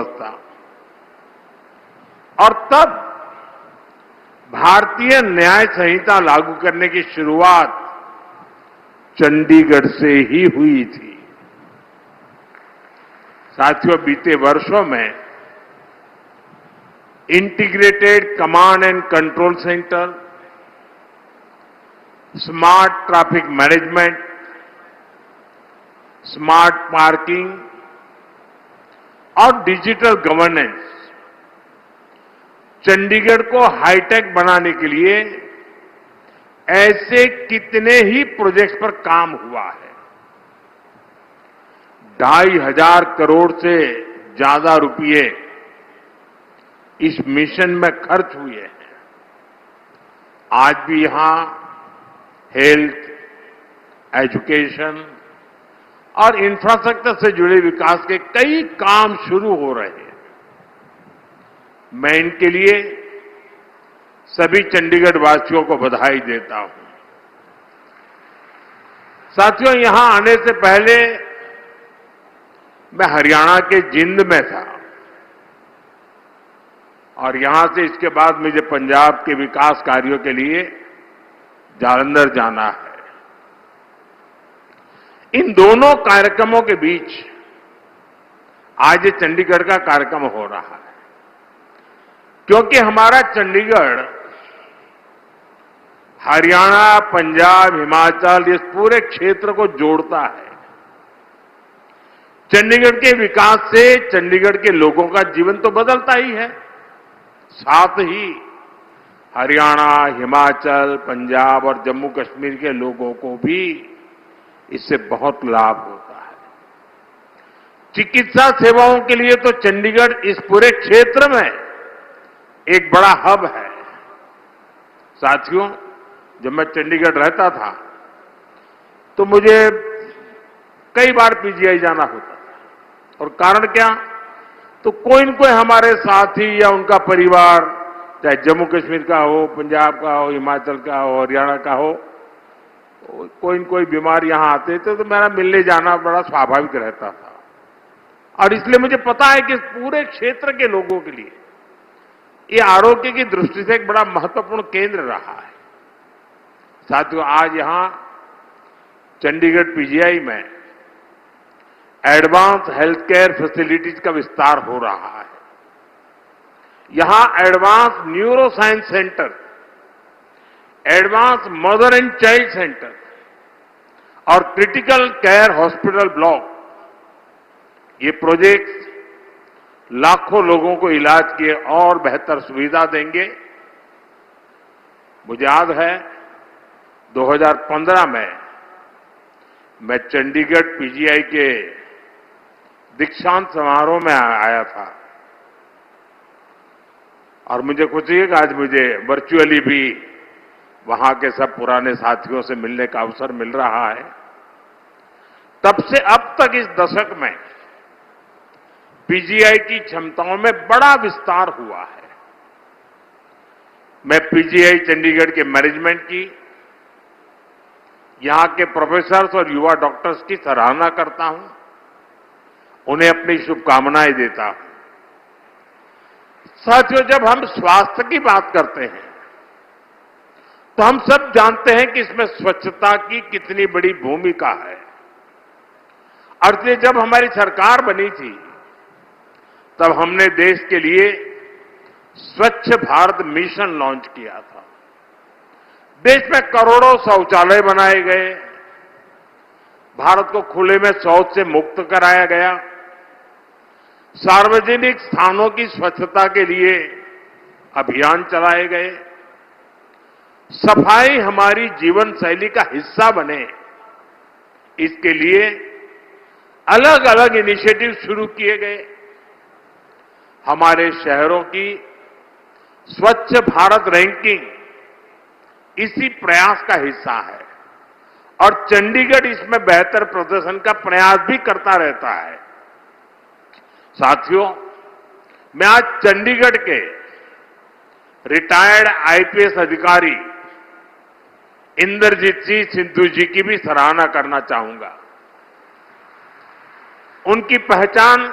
व्यवस्था और तब भारतीय न्याय संहिता लागू करने की शुरुआत चंडीगढ़ से ही हुई थी। साथियों, बीते वर्षों में integrated command and control centre, smart traffic management, smart parking और डिजिटल गवर्नेंस चंडीगढ़ को हाईटेक बनाने के लिए ऐसे कितने ही प्रोजेक्ट्स पर काम हुआ है। 2,500 करोड़ से ज्यादा रुपए इस मिशन में खर्च हुए हैं। आज भी यहां हेल्थ, एजुकेशन और इंफ्रास्ट्रक्चर से जुड़े विकास के कई काम शुरू हो रहे हैं। मैं इनके लिए सभी चंडीगढ़ वासियों को बधाई देता हूं। साथियों, यहां आने से पहले मैं हरियाणा के जिंद में था और यहां से इसके बाद मुझे पंजाब के विकास कार्यों के लिए जालंधर जाना है। इन दोनों कार्यक्रमों के बीच आज ये चंडीगढ़ का कार्यक्रम हो रहा है, क्योंकि हमारा चंडीगढ़ हरियाणा, पंजाब, हिमाचल इस पूरे क्षेत्र को जोड़ता है। चंडीगढ़ के विकास से चंडीगढ़ के लोगों का जीवन तो बदलता ही है, साथ ही हरियाणा, हिमाचल, पंजाब और जम्मू कश्मीर के लोगों को भी इससे बहुत लाभ होता है। चिकित्सा सेवाओं के लिए तो चंडीगढ़ इस पूरे क्षेत्र में एक बड़ा हब है। साथियों, जब मैं चंडीगढ़ रहता था तो मुझे कई बार पीजीआई जाना होता था। और कारण क्या? तो कोई न कोई हमारे साथी या उनका परिवार, चाहे जम्मू कश्मीर का हो, पंजाब का हो, हिमाचल का हो, हरियाणा का हो, कोई न कोई बीमार यहां आते थे तो मेरा मिलने जाना बड़ा स्वाभाविक रहता था। और इसलिए मुझे पता है कि पूरे क्षेत्र के लोगों के लिए ये आरोग्य की दृष्टि से एक बड़ा महत्वपूर्ण केंद्र रहा है। साथियों, आज यहां चंडीगढ़ पीजीआई में एडवांस हेल्थ केयर फैसिलिटीज का विस्तार हो रहा है। यहां advance neuro science centre, advance mother and child centre और क्रिटिकल केयर हॉस्पिटल ब्लॉक, ये प्रोजेक्ट्स लाखों लोगों को इलाज की और बेहतर सुविधा देंगे। मुझे याद है 2015 में मैं चंडीगढ़ पीजीआई के दीक्षांत समारोह में आया था और मुझे खुशी है कि आज मुझे वर्चुअली भी वहां के सब पुराने साथियों से मिलने का अवसर मिल रहा है। तब से अब तक इस दशक में पीजीआई की क्षमताओं में बड़ा विस्तार हुआ है। मैं पीजीआई चंडीगढ़ के मैनेजमेंट की, यहां के प्रोफेसर्स और युवा डॉक्टर्स की सराहना करता हूं, उन्हें अपनी शुभकामनाएं देता हूं। साथियों, जब हम स्वास्थ्य की बात करते हैं तो हम सब जानते हैं कि इसमें स्वच्छता की कितनी बड़ी भूमिका है। और इसलिए जब हमारी सरकार बनी थी तब हमने देश के लिए स्वच्छ भारत मिशन लॉन्च किया था। देश में करोड़ों शौचालय बनाए गए, भारत को खुले में शौच से मुक्त कराया गया, सार्वजनिक स्थानों की स्वच्छता के लिए अभियान चलाए गए, सफाई हमारी जीवन शैली का हिस्सा बने, इसके लिए अलग अलग इनिशिएटिव शुरू किए गए। हमारे शहरों की स्वच्छ भारत रैंकिंग इसी प्रयास का हिस्सा है और चंडीगढ़ इसमें बेहतर प्रदर्शन का प्रयास भी करता रहता है। साथियों, मैं आज चंडीगढ़ के रिटायर्ड आईपीएस अधिकारी इंद्रजीत सिंह सिद्धू जी की भी सराहना करना चाहूंगा। उनकी पहचान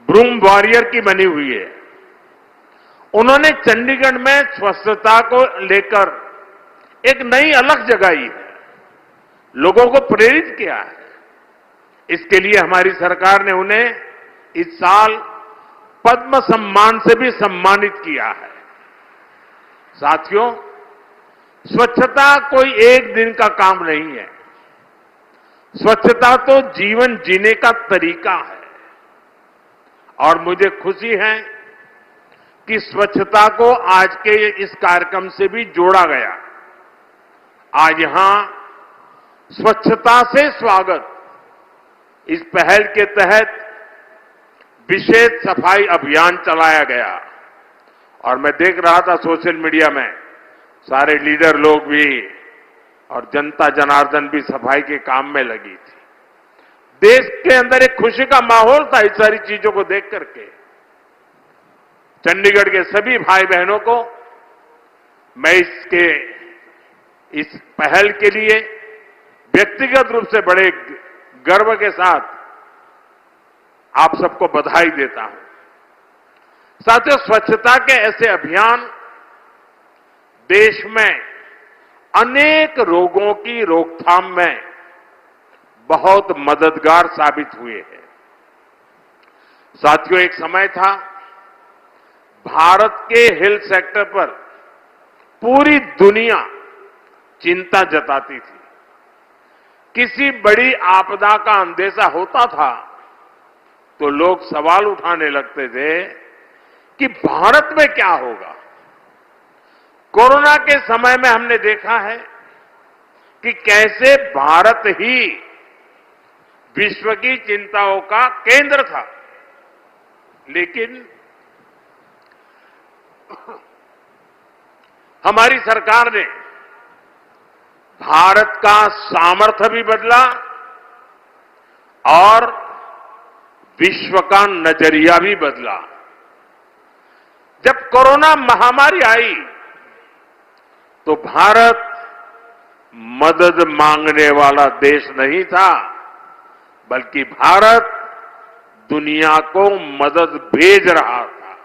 ब्रूम वॉरियर की बनी हुई है। उन्होंने चंडीगढ़ में स्वच्छता को लेकर एक नई अलख जगाई है, लोगों को प्रेरित किया है। इसके लिए हमारी सरकार ने उन्हें इस साल पद्म सम्मान से भी सम्मानित किया है। साथियों, स्वच्छता कोई एक दिन का काम नहीं है। स्वच्छता तो जीवन जीने का तरीका है। और मुझे खुशी है कि स्वच्छता को आज के इस कार्यक्रम से भी जोड़ा गया। आज यहां स्वच्छता से स्वागत इस पहल के तहत विशेष सफाई अभियान चलाया गया। और मैं देख रहा था सोशल मीडिया में सारे लीडर लोग भी और जनता जनार्दन भी सफाई के काम में लगी थी। देश के अंदर एक खुशी का माहौल था इस सारी चीजों को देख करके। चंडीगढ़ के सभी भाई बहनों को मैं इस पहल के लिए व्यक्तिगत रूप से बड़े गर्व के साथ आप सबको बधाई देता हूं। साथियों, स्वच्छता के ऐसे अभियान देश में अनेक रोगों की रोकथाम में बहुत मददगार साबित हुए हैं। साथियों, एक समय था भारत के हेल्थ सेक्टर पर पूरी दुनिया चिंता जताती थी। किसी बड़ी आपदा का अंदेशा होता था तो लोग सवाल उठाने लगते थे कि भारत में क्या होगा। कोरोना के समय में हमने देखा है कि कैसे भारत ही विश्व की चिंताओं का केंद्र था। लेकिन हमारी सरकार ने भारत का सामर्थ्य भी बदला और विश्व का नजरिया भी बदला। जब कोरोना महामारी आई तो भारत मदद मांगने वाला देश नहीं था, बल्कि भारत दुनिया को मदद भेज रहा था।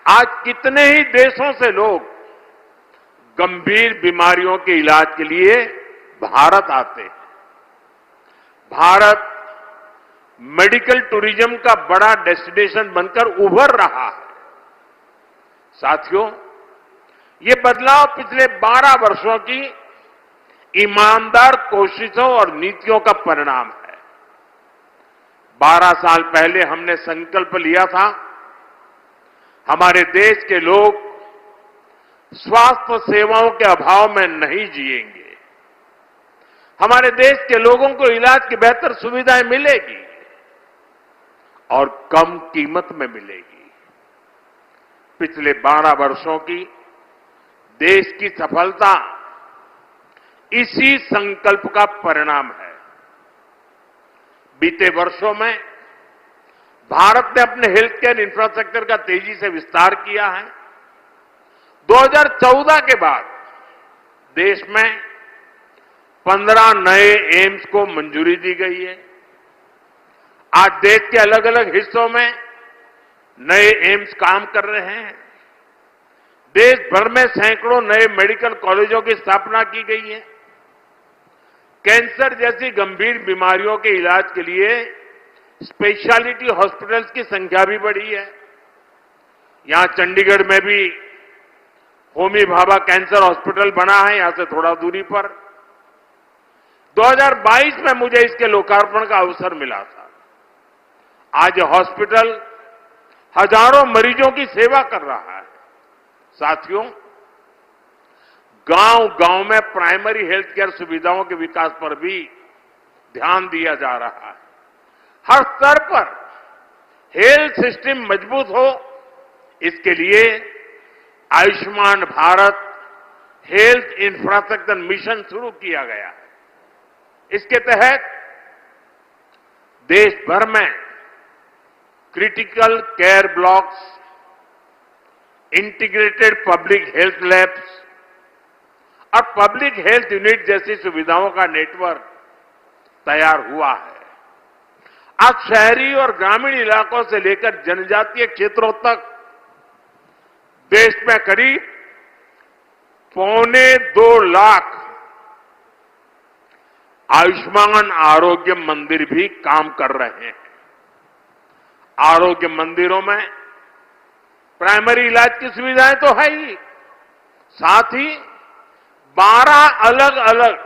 आज कितने ही देशों से लोग गंभीर बीमारियों के इलाज के लिए भारत आते हैं। भारत मेडिकल टूरिज्म का बड़ा डेस्टिनेशन बनकर उभर रहा है। साथियों, ये बदलाव पिछले 12 वर्षों की ईमानदार कोशिशों और नीतियों का परिणाम है। 12 साल पहले हमने संकल्प लिया था, हमारे देश के लोग स्वास्थ्य सेवाओं के अभाव में नहीं जिएंगे। हमारे देश के लोगों को इलाज की बेहतर सुविधाएं मिलेगी और कम कीमत में मिलेगी। पिछले 12 वर्षों की देश की सफलता इसी संकल्प का परिणाम है। बीते वर्षों में भारत ने अपने हेल्थ केयर इंफ्रास्ट्रक्चर का तेजी से विस्तार किया है। 2014 के बाद देश में 15 नए एम्स को मंजूरी दी गई है। आज देश के अलग अलग हिस्सों में नए एम्स काम कर रहे हैं। देश भर में सैकड़ों नए मेडिकल कॉलेजों की स्थापना की गई है। कैंसर जैसी गंभीर बीमारियों के इलाज के लिए स्पेशलिटी हॉस्पिटल्स की संख्या भी बढ़ी है। यहां चंडीगढ़ में भी होमी भाभा कैंसर हॉस्पिटल बना है, यहां से थोड़ा दूरी पर। 2022 में मुझे इसके लोकार्पण का अवसर मिला था। आज हॉस्पिटल हजारों मरीजों की सेवा कर रहा है। साथियों, गांव-गांव में प्राइमरी हेल्थ केयर सुविधाओं के विकास पर भी ध्यान दिया जा रहा है। हर स्तर पर हेल्थ सिस्टम मजबूत हो, इसके लिए Ayushman Bharat health infrastructure mission शुरू किया गया है। इसके तहत देश भर में critical care blocks, integrated public health labs और पब्लिक हेल्थ यूनिट जैसी सुविधाओं का नेटवर्क तैयार हुआ है। आज शहरी और ग्रामीण इलाकों से लेकर जनजातीय क्षेत्रों तक देश में करीब 1.25 लाख आयुष्मान आरोग्य मंदिर भी काम कर रहे हैं। आरोग्य मंदिरों में प्राइमरी इलाज की सुविधाएं तो है ही, साथ ही 12 अलग अलग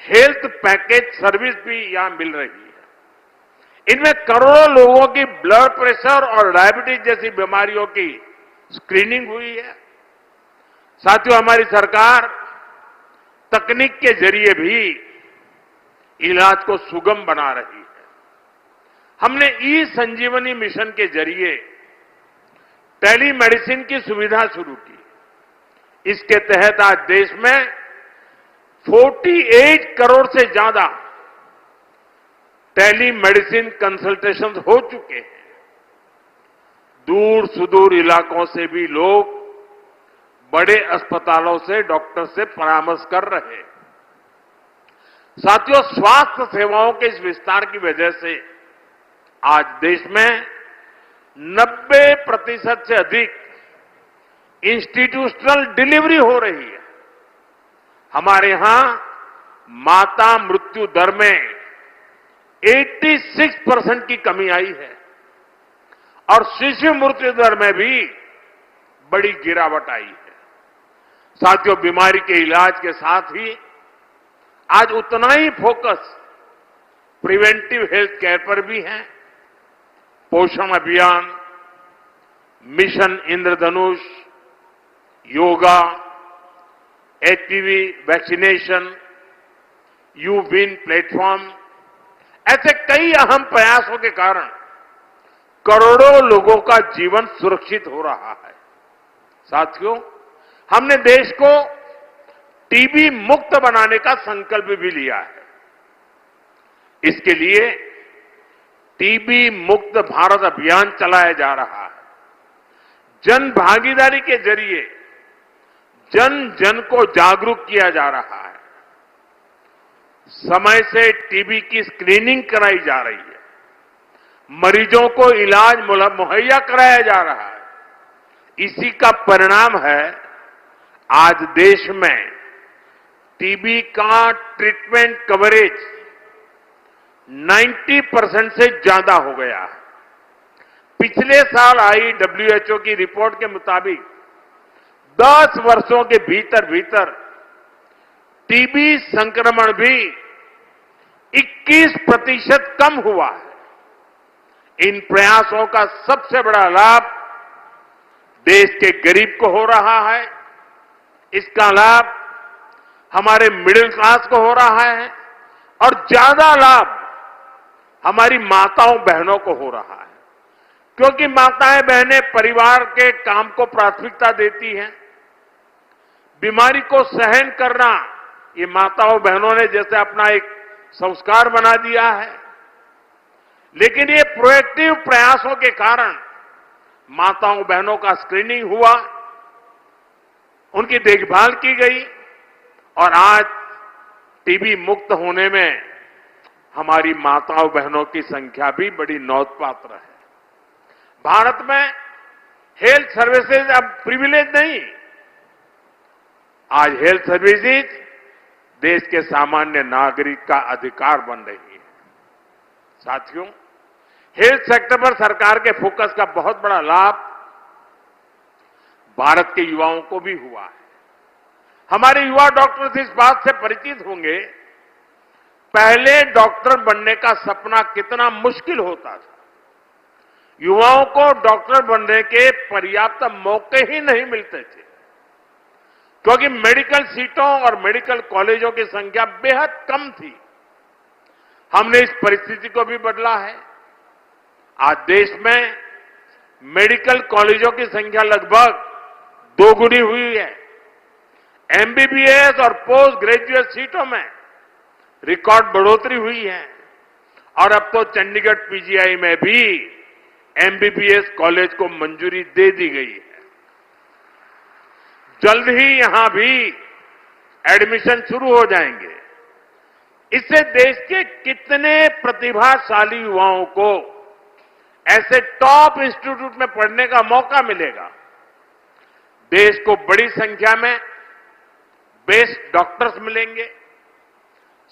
हेल्थ पैकेज सर्विस भी यहां मिल रही है। इनमें करोड़ों लोगों की ब्लड प्रेशर और डायबिटीज जैसी बीमारियों की स्क्रीनिंग हुई है। साथियों, हमारी सरकार तकनीक के जरिए भी इलाज को सुगम बना रही है। हमने ई संजीवनी मिशन के जरिए टेलीमेडिसिन की सुविधा शुरू की। इसके तहत आज देश में 48 करोड़ से ज्यादा टेलीमेडिसिन कंसल्टेशन हो चुके हैं। दूर सुदूर इलाकों से भी लोग बड़े अस्पतालों से डॉक्टर से परामर्श कर रहे हैं। साथियों, स्वास्थ्य सेवाओं के इस विस्तार की वजह से आज देश में 90% से अधिक इंस्टीट्यूशनल डिलीवरी हो रही है। हमारे यहां माता मृत्यु दर में 86% की कमी आई है और शिशु मृत्यु दर में भी बड़ी गिरावट आई है। साथियों, बीमारी के इलाज के साथ ही आज उतना ही फोकस प्रिवेंटिव हेल्थ केयर पर भी है। पोषण अभियान, mission Indradhanush, yoga, HPV vaccination, you win platform, ऐसे कई अहम प्रयासों के कारण करोड़ों लोगों का जीवन सुरक्षित हो रहा है। साथियों, हमने देश को टीबी मुक्त बनाने का संकल्प भी लिया है। इसके लिए टीबी मुक्त भारत अभियान चलाया जा रहा है। जन भागीदारी के जरिए जन जन को जागरूक किया जा रहा है। समय से टीबी की स्क्रीनिंग कराई जा रही है। मरीजों को इलाज मुहैया कराया जा रहा है। इसी का परिणाम है आज देश में टीबी का ट्रीटमेंट कवरेज 90% से ज्यादा हो गया है। पिछले साल आई WHO की रिपोर्ट के मुताबिक 10 वर्षों के भीतर भीतर टीबी संक्रमण भी 21% कम हुआ है। इन प्रयासों का सबसे बड़ा लाभ देश के गरीब को हो रहा है। इसका लाभ हमारे मिडिल क्लास को हो रहा है और ज्यादा लाभ हमारी माताओं बहनों को हो रहा है, क्योंकि माताएं बहनें परिवार के काम को प्राथमिकता देती हैं। बीमारी को सहन करना ये माताओं बहनों ने जैसे अपना एक संस्कार बना दिया है। लेकिन ये प्रोएक्टिव प्रयासों के कारण माताओं बहनों का स्क्रीनिंग हुआ, उनकी देखभाल की गई और आज टीबी मुक्त होने में हमारी माताओं बहनों की संख्या भी बड़ी नोंधपात्र है। भारत में हेल्थ सर्विसेज अब प्रिविलेज नहीं, आज हेल्थ सर्विसेज देश के सामान्य नागरिक का अधिकार बन रही है। साथियों, हेल्थ सेक्टर पर सरकार के फोकस का बहुत बड़ा लाभ भारत के युवाओं को भी हुआ है। हमारे युवा डॉक्टर इस बात से परिचित होंगे, पहले डॉक्टर बनने का सपना कितना मुश्किल होता था। युवाओं को डॉक्टर बनने के पर्याप्त मौके ही नहीं मिलते थे, क्योंकि मेडिकल सीटों और मेडिकल कॉलेजों की संख्या बेहद कम थी। हमने इस परिस्थिति को भी बदला है। आज देश में मेडिकल कॉलेजों की संख्या लगभग दोगुनी हुई है। एमबीबीएस और पोस्ट ग्रेजुएट सीटों में रिकॉर्ड बढ़ोतरी हुई है और अब तो चंडीगढ़ पीजीआई में भी एमबीबीएस कॉलेज को मंजूरी दे दी गई है। जल्द ही यहां भी एडमिशन शुरू हो जाएंगे। इससे देश के कितने प्रतिभाशाली युवाओं को ऐसे टॉप इंस्टीट्यूट में पढ़ने का मौका मिलेगा। देश को बड़ी संख्या में बेस्ट डॉक्टर्स मिलेंगे।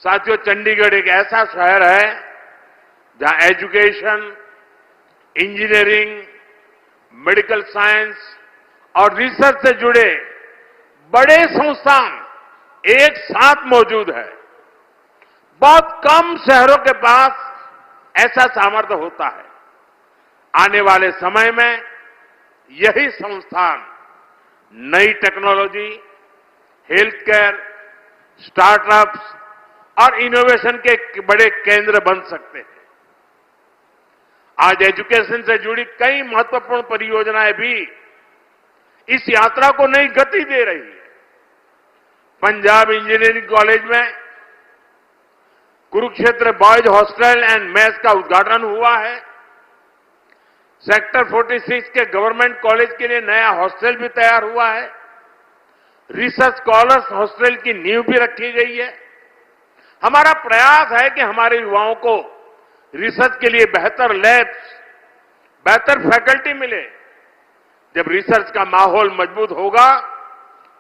साथियों, चंडीगढ़ एक ऐसा शहर है जहां एजुकेशन, इंजीनियरिंग, मेडिकल साइंस और रिसर्च से जुड़े बड़े संस्थान एक साथ मौजूद है। बहुत कम शहरों के पास ऐसा सामर्थ्य होता है। आने वाले समय में यही संस्थान नई टेक्नोलॉजी, हेल्थ केयर, स्टार्टअप्स और इनोवेशन के बड़े केंद्र बन सकते हैं। आज एजुकेशन से जुड़ी कई महत्वपूर्ण परियोजनाएं भी इस यात्रा को नई गति दे रही है। पंजाब इंजीनियरिंग कॉलेज में Kurukshetra boys hostel and mess का उद्घाटन हुआ है। सेक्टर 46 के गवर्नमेंट कॉलेज के लिए नया हॉस्टल भी तैयार हुआ है। रिसर्च स्कॉलर्स हॉस्टल की नींव भी रखी गई है। हमारा प्रयास है कि हमारे युवाओं को रिसर्च के लिए बेहतर लैब्स, बेहतर फैकल्टी मिले। जब रिसर्च का माहौल मजबूत होगा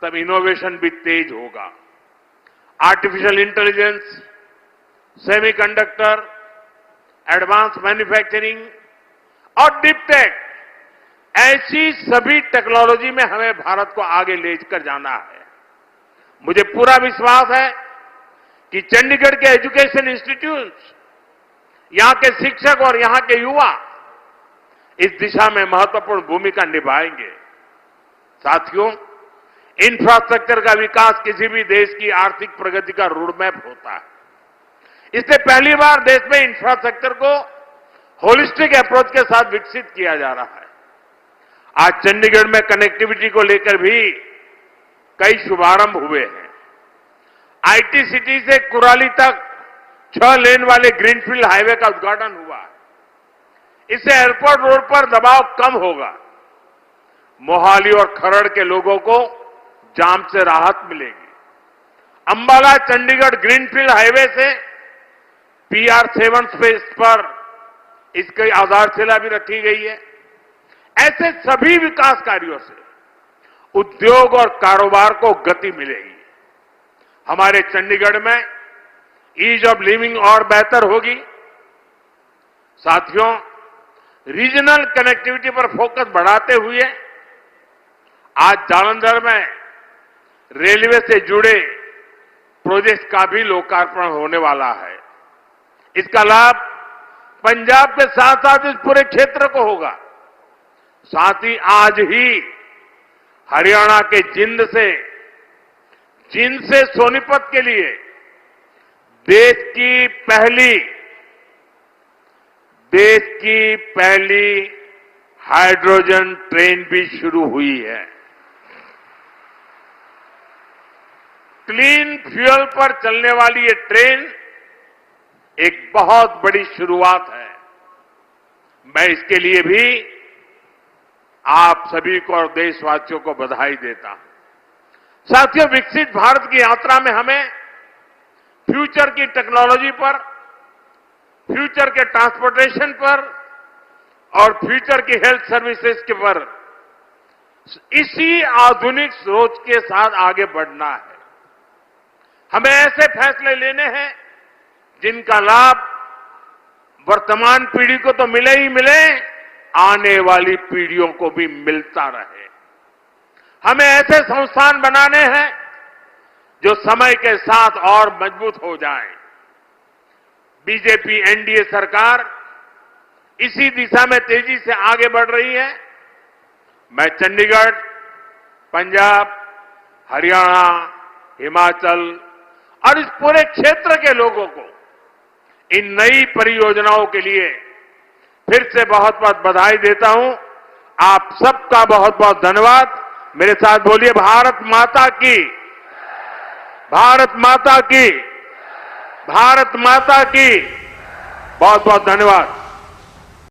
तब इनोवेशन भी तेज होगा। Artificial intelligence, semiconductor, advance manufacturing और डीप टेक, ऐसी सभी टेक्नोलॉजी में हमें भारत को आगे लेकर जाना है। मुझे पूरा विश्वास है कि चंडीगढ़ के एजुकेशन इंस्टीट्यूट्स, यहां के शिक्षक और यहां के युवा इस दिशा में महत्वपूर्ण भूमिका निभाएंगे। साथियों, इंफ्रास्ट्रक्चर का विकास किसी भी देश की आर्थिक प्रगति का रोडमैप होता है। इसलिए पहली बार देश में इंफ्रास्ट्रक्चर को होलिस्टिक अप्रोच के साथ विकसित किया जा रहा है। आज चंडीगढ़ में कनेक्टिविटी को लेकर भी कई शुभारंभ हुए हैं। आईटी सिटी से कुराली तक 6 लेन वाले ग्रीनफील्ड हाईवे का उद्घाटन हुआ है। इससे एयरपोर्ट रोड पर दबाव कम होगा। मोहाली और खरड़ के लोगों को जाम से राहत मिलेगी। अंबाला चंडीगढ़ ग्रीनफील्ड हाईवे से PR-7 स्पेस पर इसकी आधारशिला भी रखी गई है। ऐसे सभी विकास कार्यों से उद्योग और कारोबार को गति मिलेगी। हमारे चंडीगढ़ में ईज ऑफ लिविंग और बेहतर होगी। साथियों, रीजनल कनेक्टिविटी पर फोकस बढ़ाते हुए आज जालंधर में रेलवे से जुड़े प्रोजेक्ट का भी लोकार्पण होने वाला है। इसका लाभ पंजाब के साथ साथ इस पूरे क्षेत्र को होगा। साथ ही आज ही हरियाणा के जिंद से सोनीपत के लिए देश की पहली हाइड्रोजन ट्रेन भी शुरू हुई है। क्लीन फ्यूल पर चलने वाली ये ट्रेन एक बहुत बड़ी शुरुआत है। मैं इसके लिए भी आप सभी को और देशवासियों को बधाई देता हूं। साथियों, विकसित भारत की यात्रा में हमें फ्यूचर की टेक्नोलॉजी पर, फ्यूचर के ट्रांसपोर्टेशन पर और फ्यूचर की हेल्थ सर्विसेज के पर इसी आधुनिक सोच के साथ आगे बढ़ना है। हमें ऐसे फैसले लेने हैं जिनका लाभ वर्तमान पीढ़ी को तो मिले ही मिले, आने वाली पीढ़ियों को भी मिलता रहे। हमें ऐसे संस्थान बनाने हैं जो समय के साथ और मजबूत हो जाएं। बीजेपी एनडीए सरकार इसी दिशा में तेजी से आगे बढ़ रही है। मैं चंडीगढ़, पंजाब, हरियाणा, हिमाचल और इस पूरे क्षेत्र के लोगों को इन नई परियोजनाओं के लिए फिर से बहुत बहुत बधाई देता हूं। आप सबका बहुत बहुत धन्यवाद। मेरे साथ बोलिए, भारत माता की, भारत माता की, भारत माता की। बहुत बहुत धन्यवाद।